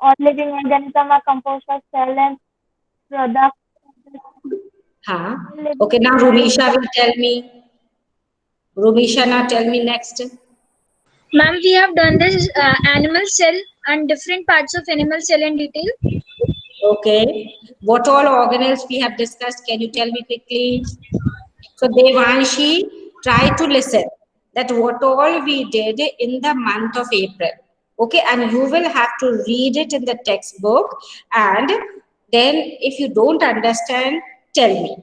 All living organisms are composed of cell and product. Huh? Living Okay, now Rumisha will tell me. Rumisha, now tell me next. Ma'am, we have done this animal cell and different parts of animal cell in detail. Okay. What all organelles we have discussed? Can you tell me quickly? So Devanshi, try to listen that what all we did in the month of April. Okay, and you will have to read it in the textbook, and then if you don't understand, tell me.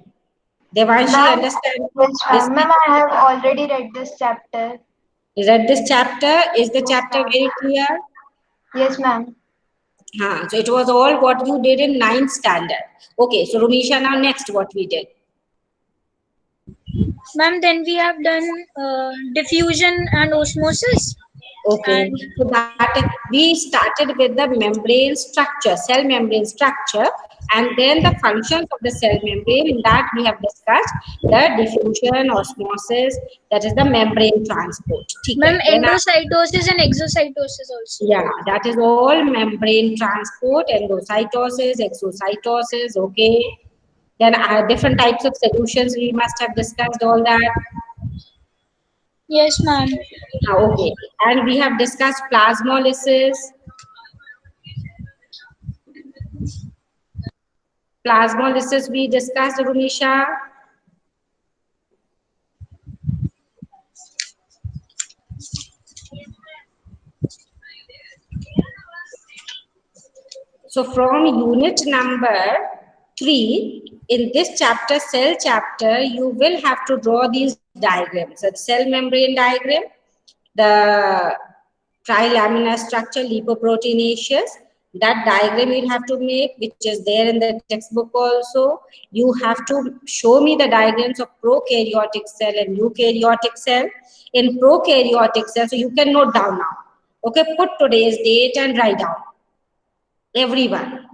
Devanshi, Ma'am, understand yes, this ma'am. thing? Ma'am, I have already read this chapter. Read this chapter? Is the Yes, chapter ma'am. very clear? Yes, ma'am. So it was all what you did in 9th standard. Okay, so Rumisha, now next what we did. Ma'am, then we have done diffusion and osmosis. Okay, And so that we started with the membrane structure, cell membrane structure, and then the functions of the cell membrane. In that we have discussed the diffusion, osmosis, that is the membrane transport. ma'am, Then endocytosis and exocytosis also. yeah, that is all membrane transport, endocytosis, exocytosis. Okay. Then different types of solutions we must have discussed all that. Yes, ma'am. Okay, and we have discussed plasmolysis. Plasmolysis we discussed, Rumisha. So from unit number 3, in this chapter, cell chapter, you will have to draw these diagrams. So cell membrane diagram, the trilaminar structure, lipoproteinaceous. That diagram you'll have to make, which is there in the textbook also. You have to show me the diagrams of prokaryotic cell and eukaryotic cell. In prokaryotic cell, so you can note down now. Okay, put today's date and write down. Everyone,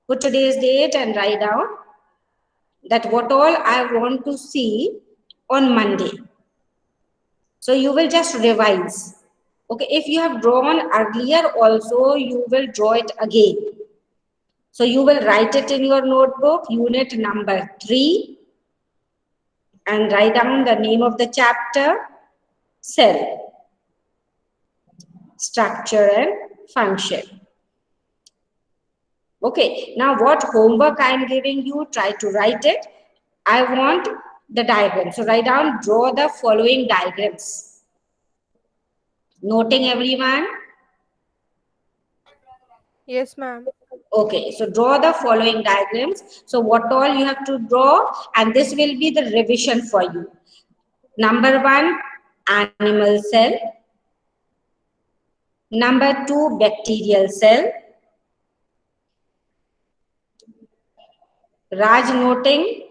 put today's date and write down that what all I want to see on Monday. So you will just revise. Okay, if you have drawn earlier also, you will draw it again. So you will write it in your notebook, unit number 3, and write down the name of the chapter, cell, structure and function. Okay, now what homework I am giving you, try to write it. I want the diagram. So write down, draw the following diagrams. Noting everyone? Yes, ma'am. Okay, so draw the following diagrams. So what all you have to draw, and this will be the revision for you. Number 1, animal cell. Number 2, bacterial cell. Raj noting.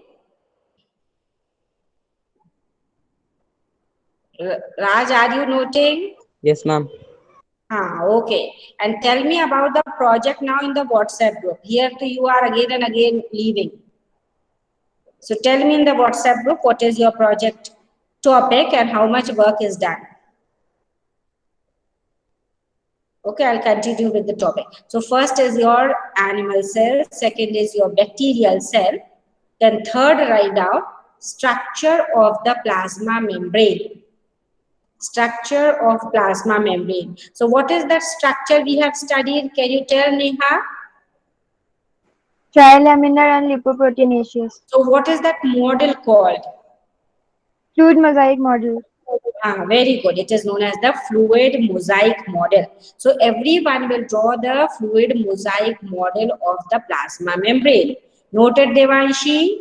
Raj, are you noting? Yes, ma'am. Okay. And tell me about the project now in the WhatsApp group. Here to you are again and again leaving. So tell me in the WhatsApp group what is your project topic and how much work is done. Okay, I'll continue with the topic. So first is your animal cell, second is your bacterial cell, then third write down structure of the plasma membrane. Structure of plasma membrane. So what is that structure we have studied? Can you tell, Neha? trilaminar and lipoproteinaceous. So what is that model called? Fluid mosaic model. Very good. It is known as the fluid mosaic model. So everyone will draw the fluid mosaic model of the plasma membrane. Noted, Devanshi?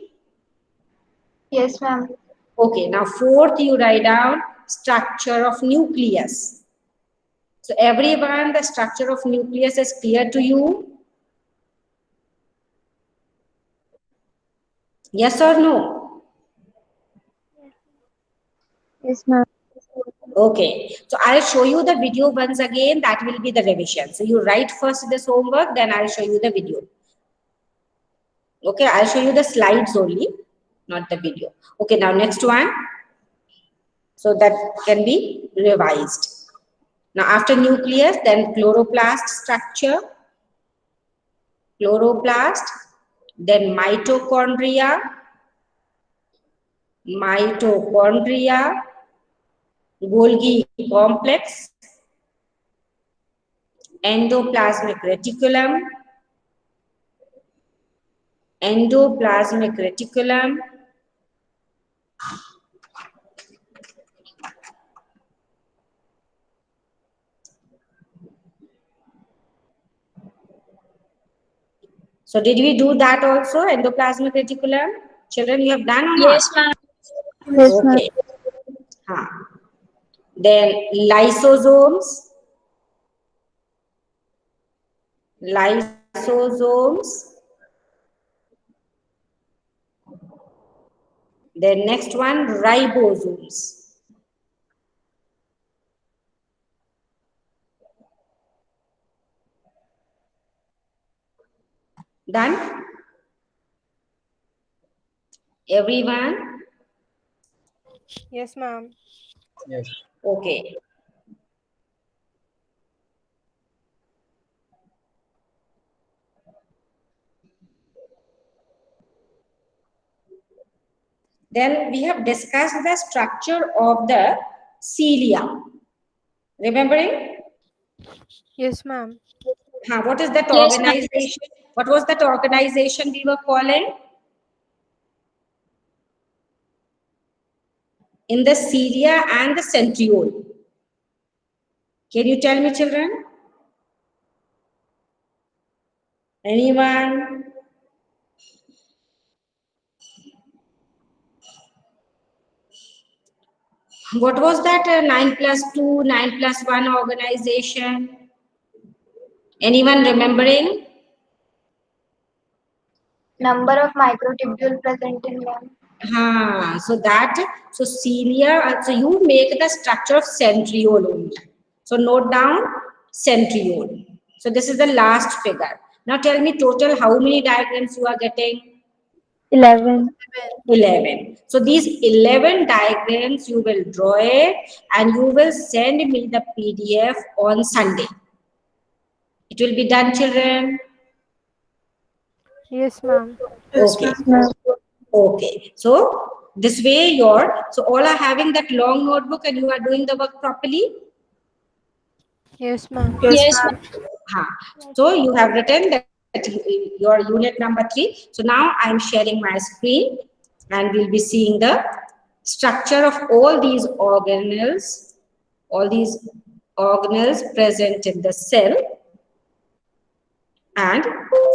Yes, ma'am. Okay, now fourth you write down structure of nucleus. So everyone, the structure of nucleus is clear to you? Yes or no? Yes, ma'am. Okay, so I'll show you the video once again. That will be the revision. So you write first this homework, then I'll show you the video. Okay, I'll show you the slides only, not the video. Okay, now next one. So that can be revised. Now after nucleus, then chloroplast structure. chloroplast, then mitochondria, Golgi complex, endoplasmic reticulum, So did we do that also, endoplasmic reticulum? Children, you have done or not? Yes, ma'am. Yes, ma'am. Okay. Then lysosomes. Then next one, ribosomes. Done? Everyone? Yes, ma'am. Yes. Okay. Then we have discussed the structure of the cilia. Remembering? Yes, ma'am. What is that Yes, ma'am. organization? What was that organization we were calling? In the cilia and the centriole. Can you tell me, children? Anyone? What was that 9+2, 9+1 organization? Anyone remembering? Number of microtubule present in them. So cilia, so you make the structure of centriole only. So note down centriole. So this is the last figure. Now tell me total how many diagrams you are getting? 11. 11. So these 11 diagrams you will draw it and you will send me the PDF on Sunday. It will be done, children. Yes, ma'am. Okay. Okay. So this way so all are having that long notebook and you are doing the work properly. Yes, ma'am. Yes, ma'am. So you have written that your unit number 3. So now I am sharing my screen and we'll be seeing the structure of all these organelles present in the cell and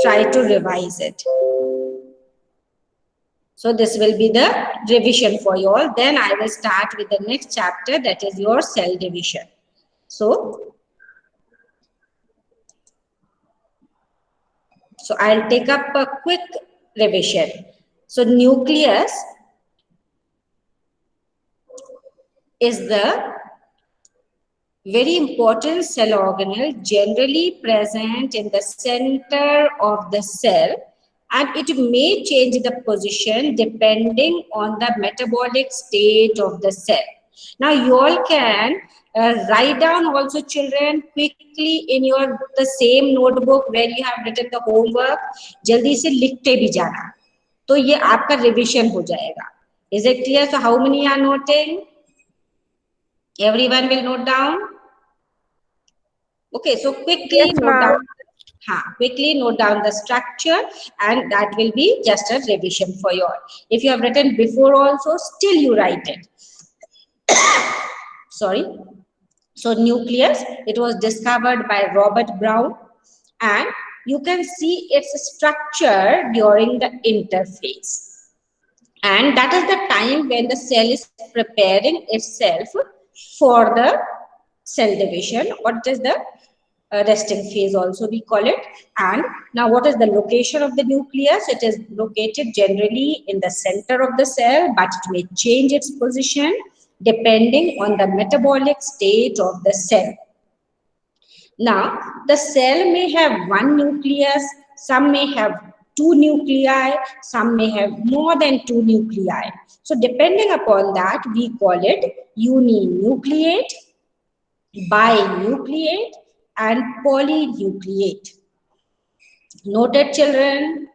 try to revise it. So this will be the revision for you all. Then I will start with the next chapter, that is your cell division. So I'll take up a quick revision. So nucleus is the very important cell organelle generally present in the center of the cell, and it may change the position depending on the metabolic state of the cell. Now you all can write down also, children, quickly in the same notebook where you have written the homework. जल्दी से लिखते भी जाना, तो ये आपका revision हो जाएगा. Is it clear? So how many are noting? Everyone will note down. Okay, so quickly note down the structure, and that will be just a revision for you all. If you have written before also, still you write it. Sorry. So nucleus, it was discovered by Robert Brown, and you can see its structure during the interphase. And that is the time when the cell is preparing itself for the cell division. What is the resting phase also we call it. And now what is the location of the nucleus? It is located generally in the center of the cell, but it may change its position depending on the metabolic state of the cell. Now the cell may have one nucleus, some may have two nuclei, some may have more than two nuclei. So depending upon that, we call it uninucleate, binucleate, and polynucleate. Noted, children?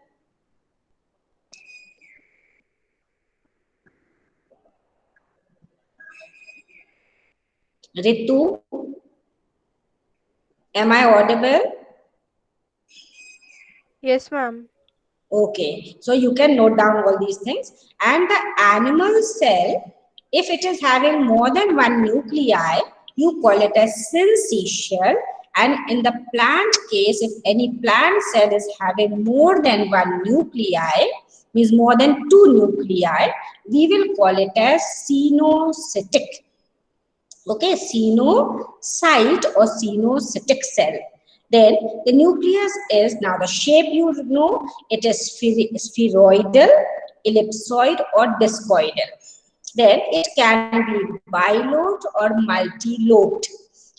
Ritu, am I audible? Yes, ma'am. Okay, so you can note down all these things. And the animal cell, if it is having more than one nuclei, you call it as syncytial. And in the plant case, if any plant cell is having more than one nuclei, means more than two nuclei, we will call it as cenocytic. Okay, cenocyte or cenocytic cell. Then the nucleus is, now the shape you know, it is spheroidal, ellipsoid or discoidal. Then it can be bilobed or multilobed.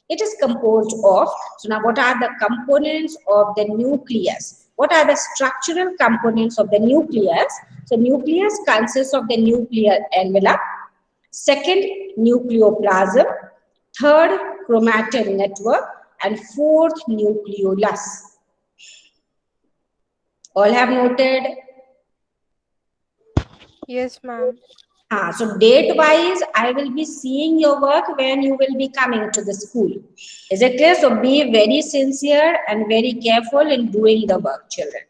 It is composed of, so now what are the components of the nucleus? What are the structural components of the nucleus? So nucleus consists of the nuclear envelope, second, nucleoplasm, third, chromatin network, and fourth, nucleolus. All have noted? Yes, ma'am. So date wise, I will be seeing your work when you will be coming to the school. Is it clear? So be very sincere and very careful in doing the work, children.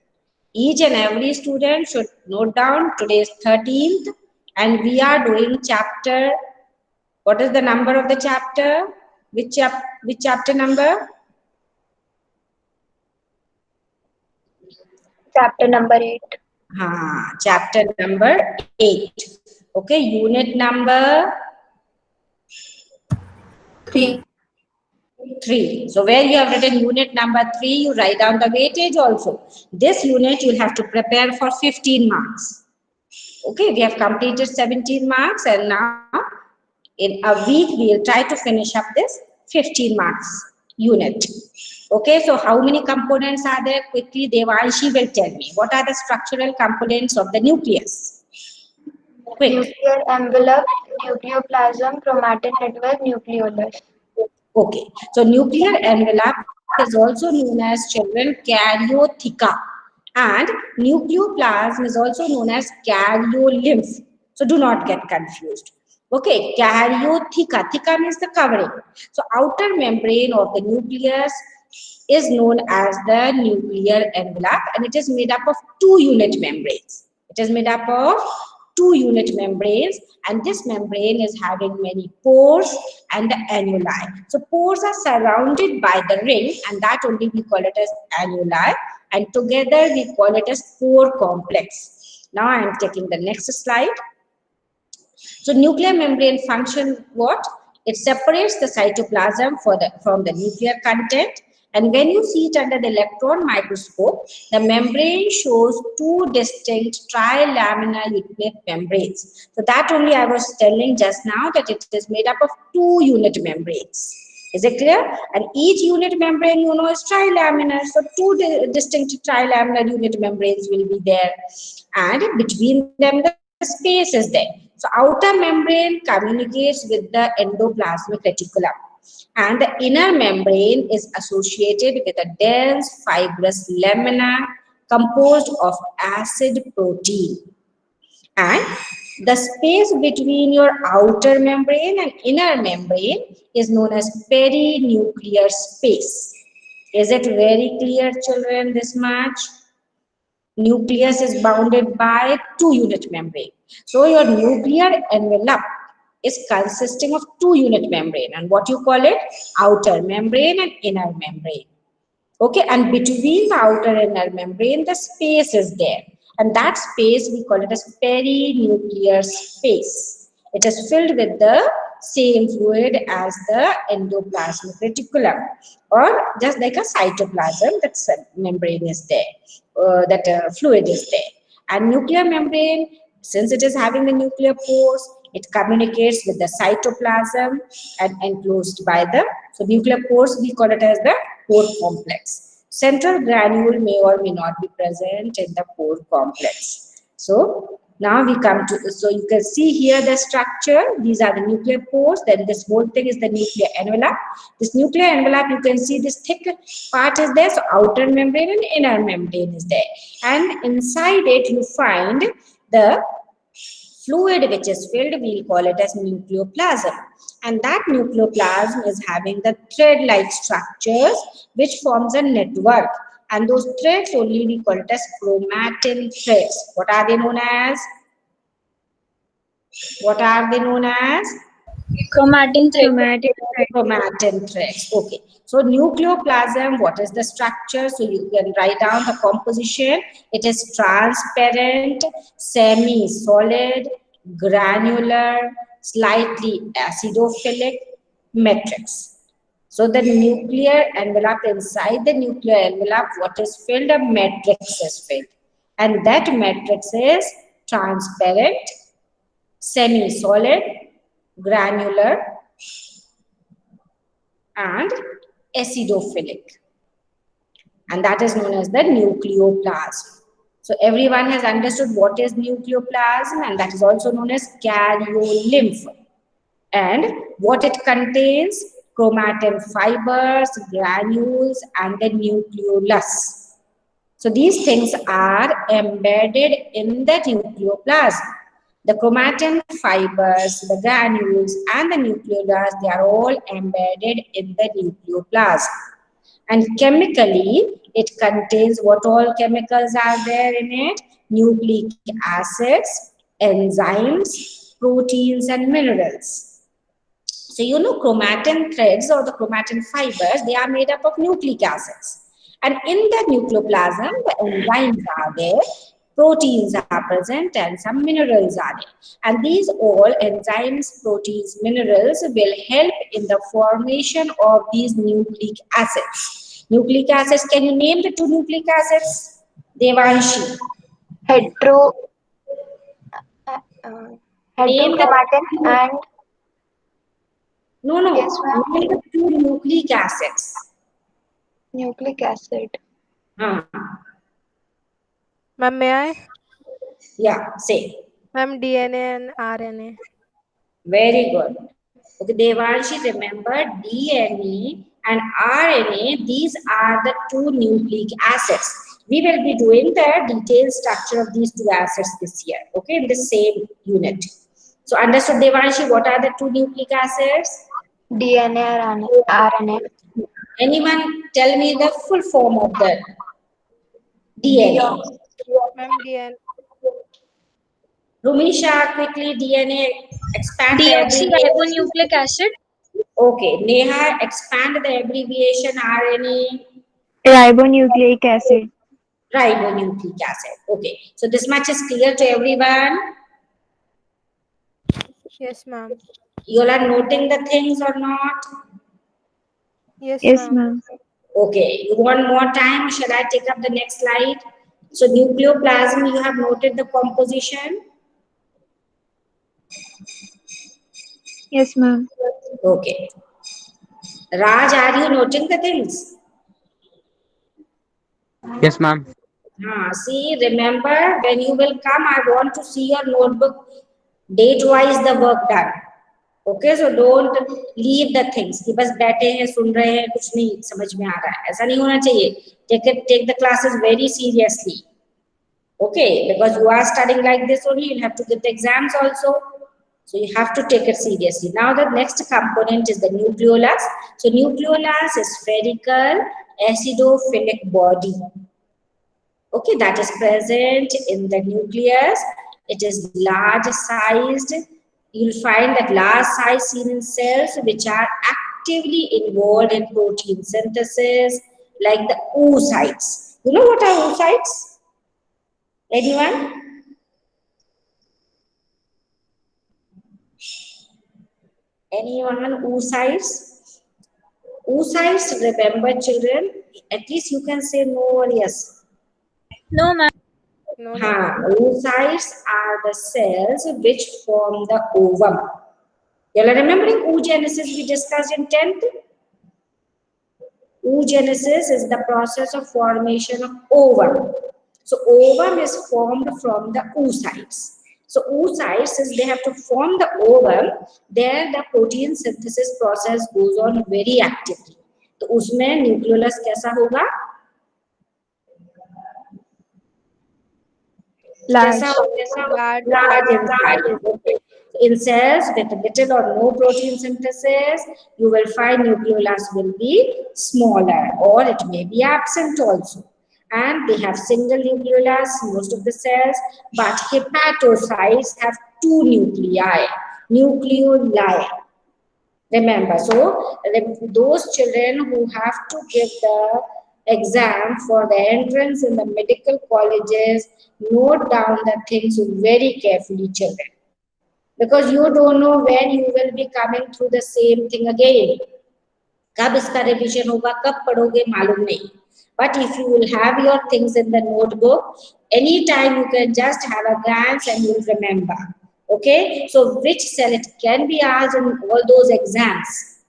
Each and every student should note down today is 13th and we are doing chapter. What is the number of the chapter? Which chapter number? Chapter number 8. Chapter number 8. Okay, unit number 3. 3. So where you have written unit number 3, you write down the weightage also. This unit you will have to prepare for 15 marks. Okay, we have completed 17 marks and now in a week we will try to finish up this 15 marks unit. Okay, so how many components are there? Quickly, Devanshi will tell me. What are the structural components of the nucleus? Quick. Nuclear envelope, nucleoplasm, chromatin network, nucleolus. Okay, so nuclear envelope is also known as, children, karyotheca, and nucleoplasm is also known as karyolymph. So do not get confused. Okay, karyotheca, theca means the covering. So outer membrane of the nucleus is known as the nuclear envelope, and it is made up of two unit membranes. It is made up of two unit membranes, and this membrane is having many pores and the annuli. So pores are surrounded by the ring, and that only we call it as annuli, and together we call it as pore complex. Now I am taking the next slide. So nuclear membrane function what? It separates the cytoplasm from the nuclear content. And when you see it under the electron microscope, the membrane shows two distinct trilaminar unit membranes. So that only I was telling just now, that it is made up of two unit membranes. Is it clear? And each unit membrane, you know, is trilaminar. So two distinct trilaminar unit membranes will be there. And between them, the space is there. So outer membrane communicates with the endoplasmic reticulum, and the inner membrane is associated with a dense fibrous lamina composed of acid protein. And the space between your outer membrane and inner membrane is known as perinuclear space. Is it very clear, children, this much? Nucleus is bounded by two unit membrane. So your nuclear envelope is consisting of two unit membrane, and what you call it? Outer membrane and inner membrane. Okay, and between the outer and inner membrane, the space is there, and that space we call it as perinuclear space. It is filled with the same fluid as the endoplasmic reticulum, or just like a cytoplasm, that membrane is there, fluid is there. And nuclear membrane, since it is having the nuclear pores, it communicates with the cytoplasm and enclosed by the, so nuclear pores, we call it as the pore complex. Central granule may or may not be present in the pore complex. So Now we come to, so you can see here the structure. These are the nuclear pores. Then this whole thing is the nuclear envelope. This nuclear envelope, you can see this thick part is there. So outer membrane and inner membrane is there. And inside it, you find the fluid which is filled. We'll call it as nucleoplasm. And that nucleoplasm is having the thread-like structures which forms a network. And those threads only we call it as chromatin threads. What are they known as? What are they known as? Chromatin thread. Chromatin threads. Okay. So nucleoplasm, what is the structure? So you can write down the composition. It is transparent, semi-solid, granular, slightly acidophilic matrix. So the nuclear envelope, inside the nuclear envelope, what is filled? A matrix is filled. And that matrix is transparent, semi-solid, granular, and acidophilic. And that is known as the nucleoplasm. So everyone has understood what is nucleoplasm, and that is also known as karyolymph. And what it contains: chromatin fibers, granules, and the nucleolus. So these things are embedded in the nucleoplasm. The chromatin fibers, the granules, and the nucleolus, they are all embedded in the nucleoplasm. And chemically, it contains what all chemicals are there in it: nucleic acids, enzymes, proteins, and minerals. So you know, chromatin threads or the chromatin fibers, they are made up of nucleic acids. And in the nucleoplasm, the enzymes are there, proteins are present, and some minerals are there. And these all enzymes, proteins, minerals will help in the formation of these nucleic acids. Nucleic acids, can you name the two nucleic acids? Devanshi. Heterochromatin and No. Yes, ma'am. Name the two nucleic acids. nucleic acid. Ma'am, may I? Yeah, say. Ma'am, DNA and RNA. Very good. Okay, Devanshi, remember DNA and RNA, these are the two nucleic acids. We will be doing the detailed structure of these two acids this year, okay, in the same unit. So understood, Devanshi, what are the two nucleic acids? DNA or RNA. Anyone tell me the full form of the DNA? Ma'am, DNA. Rumisha, quickly, DNA, expand the abbreviation. Deoxyribonucleic acid. Okay, Neha, expand the abbreviation RNA. Ribonucleic acid. Ribonucleic acid. Okay, so this much is clear to everyone. Yes, ma'am. You all are noting the things or not? Yes, Yes, ma'am. ma'am. Okay, you want more time? Shall I take up the next slide? So nucleoplasm, you have noted the composition. Yes, ma'am. Okay. Raj, are you noting the things? Yes, ma'am. See, remember, when you will come, I want to see your notebook date-wise the work done. Okay, so don't leave the things कि बस बैठे हैं सुन रहे हैं कुछ नहीं समझ में आ रहा है ऐसा नहीं होना चाहिए. Take the classes very seriously. Okay, because you are studying like this only, you'll have to get the exams also. So you have to take it seriously. Now the next component is the nucleolus. So nucleolus is spherical acidophilic body. Okay, that is present in the nucleus. It is large sized. You'll find that large size seen in cells which are actively involved in protein synthesis, like the oocytes. You know what are oocytes? Anyone? Anyone? Oocytes? Oocytes, remember children, at least you can say no or yes. No, ma'am. No, ma'am. Oocytes are the cells which form the ovum. You are remembering oogenesis we discussed in 10th? Oogenesis is the process of formation of ovum. So ovum is formed from the oocytes. So oocytes, since they have to form the ovum, there the protein synthesis process goes on very actively. तो उसमें nucleolus कैसा होगा? Large. Large in size. Okay. In cells with little or no protein synthesis, you will find nucleolus will be smaller, or it may be absent also. And they have single nucleolus, most of the cells, but hepatocytes have two nuclei. Remember, so those children who have to give the exam for the entrance in the medical colleges, note down the things very carefully, children. Because you don't know when you will be coming through the same thing again. कब इसका revision होगा, कब पढ़ोगे मालूम नहीं. But if you will have your things in the notebook, anytime you can just have a glance and you will remember. Okay, so which cell, it can be asked in all those exams.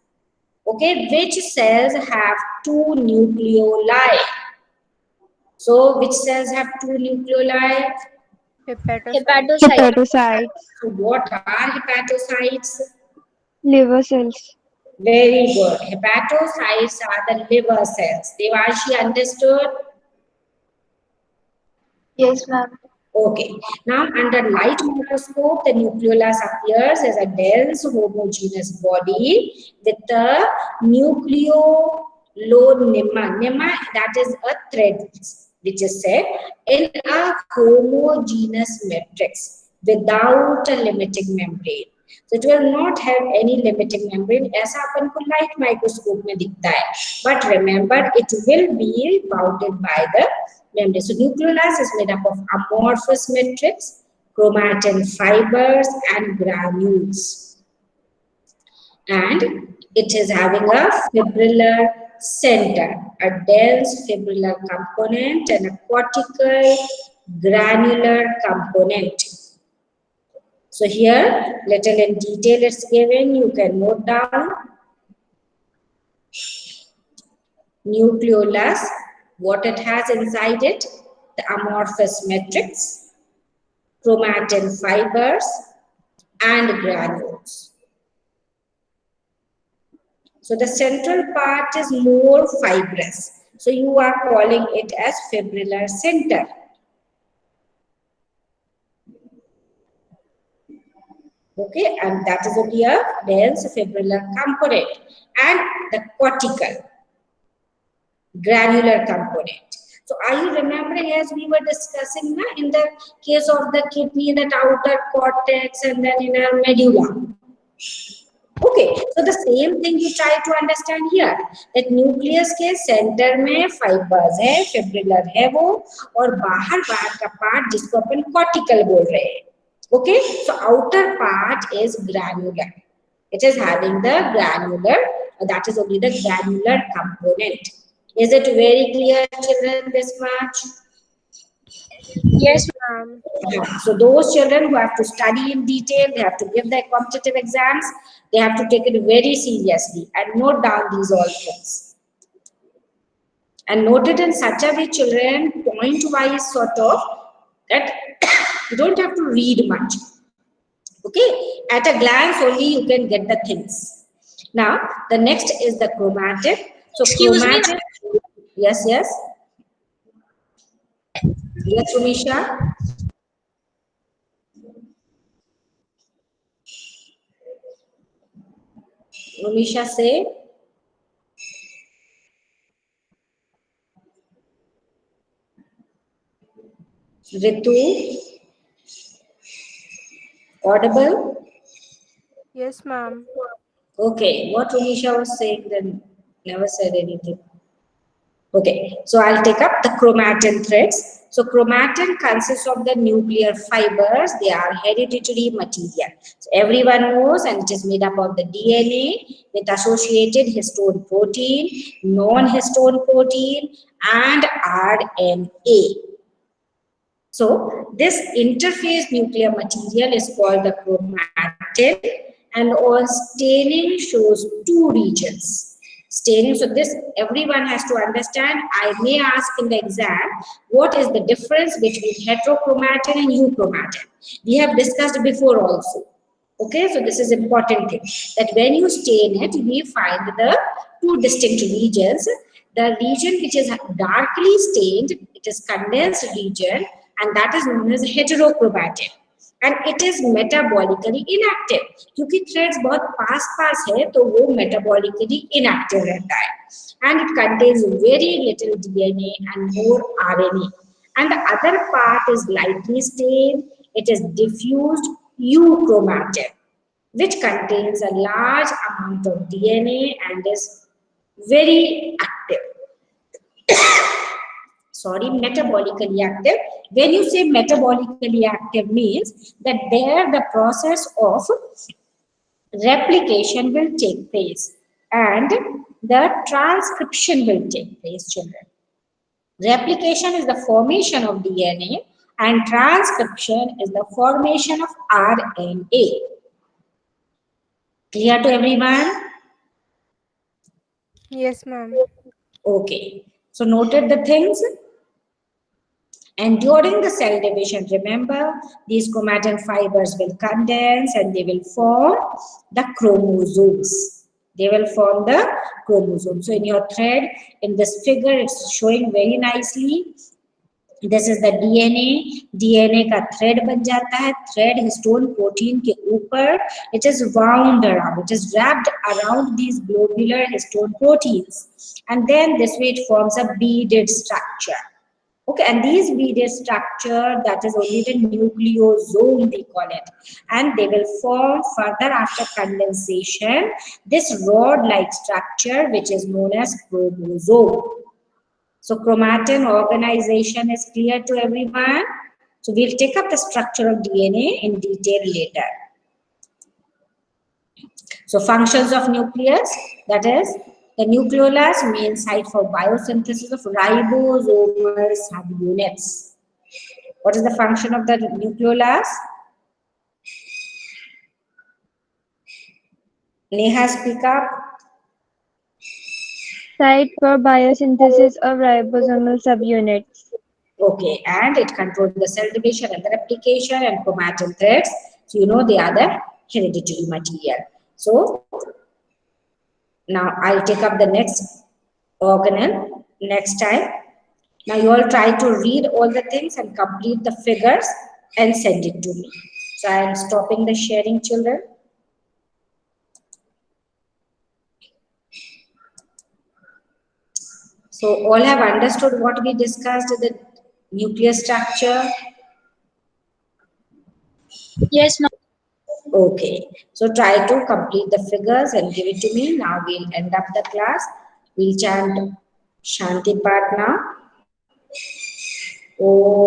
Okay, which cells have two nucleoli? So which cells have two nucleoli? Hepatocytes. Hepatocytes. So what are hepatocytes? Liver cells. Very good. Hepatocytes are the liver cells. Devashi, understood? Yes, ma'am. Okay. Now, under light microscope, the nucleolus appears as a dense homogeneous body with the nucleolonema, that is a thread, which is said in a homogeneous matrix without a limiting membrane. So it will not have any limiting membrane. ऐसा अपन को light microscope में दिखता है. But remember, it will be bounded by the membrane. So nucleolus is made up of amorphous matrix, chromatin fibers, and granules. And it is having a fibrillar center, a dense fibrillar component, and a cortical granular component. So here, little in detail it's given, you can note down. Nucleolus, what it has inside it, the amorphous matrix, chromatin fibers, and granules. So the central part is more fibrous. So you are calling it as fibrillar center. Okay, and that is only a dense fibrillar component. And the cortical granular component. So are you remembering, as we were discussing in the case of the kidney, that outer cortex and then inner medulla? Okay, so the same thing you try to understand here, that nucleus के center में fibers है, fibrillar है वो, और बाहर का part जिसको अपन cortical बोल रहे हैं. Okay, so outer part is granular. It is having the granular, that is only the granular component. Is it very clear, children, this much? Yes, ma'am. So those children who have to study in detail, they have to give their competitive exams, they have to take it very seriously and note down these all things. And note it in such a way, children, point-wise sort of, that you don't have to read much. Okay, at a glance only you can get the things. Now, the next is the chromatin. So Excuse me. chromatin, yes. Yes, Rumisha. Rumisha, say. Ritu. Audible? Yes, ma'am. Okay, what Rumisha was saying then never said anything. Okay, so I'll take up the chromatin threads. So chromatin consists of the nuclear fibers. They are hereditary material. So everyone knows, and it is made up of the DNA with associated histone protein, non-histone protein, and RNA. So this interphase nuclear material is called the chromatin, and on staining shows two regions. Staining. So this everyone has to understand. I may ask in the exam, what is the difference between heterochromatin and euchromatin? We have discussed before also. Okay, so this is important thing, that when you stain it, we find the two distinct regions. The region which is darkly stained, it is condensed region, and that is known as heterochromatin. And it is metabolically inactive. क्योंकि threads बहुत पास है, तो वो metabolically inactive रहता है. And it contains very little DNA and more RNA. And the other part is lightly stained. It is diffused euchromatin, which contains a large amount of DNA and is very active. Sorry, metabolically active. When you say metabolically active, means that there the process of replication will take place and the transcription will take place, children. Replication is the formation of DNA and transcription is the formation of RNA. Clear to everyone? Yes, ma'am. Okay. So noted the things. And during the cell division, remember, these chromatin fibers will condense and they will form the chromosomes. They will form the chromosomes. So in your thread, in this figure, it's showing very nicely. This is the DNA. DNA का thread बन जाता है. Thread histone protein के ऊपर, it is wound around. It is wrapped around these globular histone proteins. And then this way it forms a beaded structure. Okay, and these beaded structure, that is only the nucleosome, we call it. And they will form further after condensation, this rod-like structure, which is known as chromosome. So chromatin organization is clear to everyone. So we'll take up the structure of DNA in detail later. So functions of nucleus, that is, the nucleolus, main site for biosynthesis of ribosomal subunits. What is the function of the nucleolus? Neha, speak up. Site for biosynthesis of ribosomal subunits. Okay, and it controls the cell division and the replication and chromatin threads. So you know they are the hereditary material. So now I'll take up the next organelle next time. Now you all try to read all the things and complete the figures and send it to me. So I am stopping the sharing, children. So all have understood what we discussed, the nucleus structure? Yes, ma'am. Okay, so try to complete the figures and give it to me. Now we'll end up the class. We'll chant Shanti Path now. Om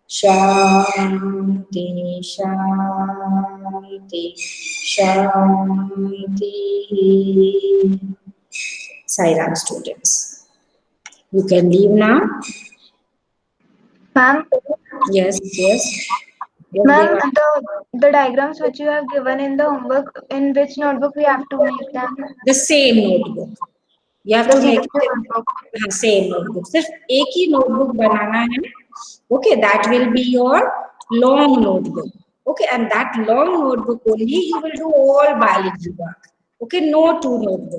Shanti Shanti Shanti. Sai Ram students, you can leave now. Ma'am, Yes, yes. ma'am, the diagrams which you have given in the homework, in which notebook we have to make them? The same notebook. You have to make the same notebook. Just एक ही notebook बनाना है. Okay, that will be your long notebook. Okay, and that long notebook only you will do all biology work. Okay, no two notebooks.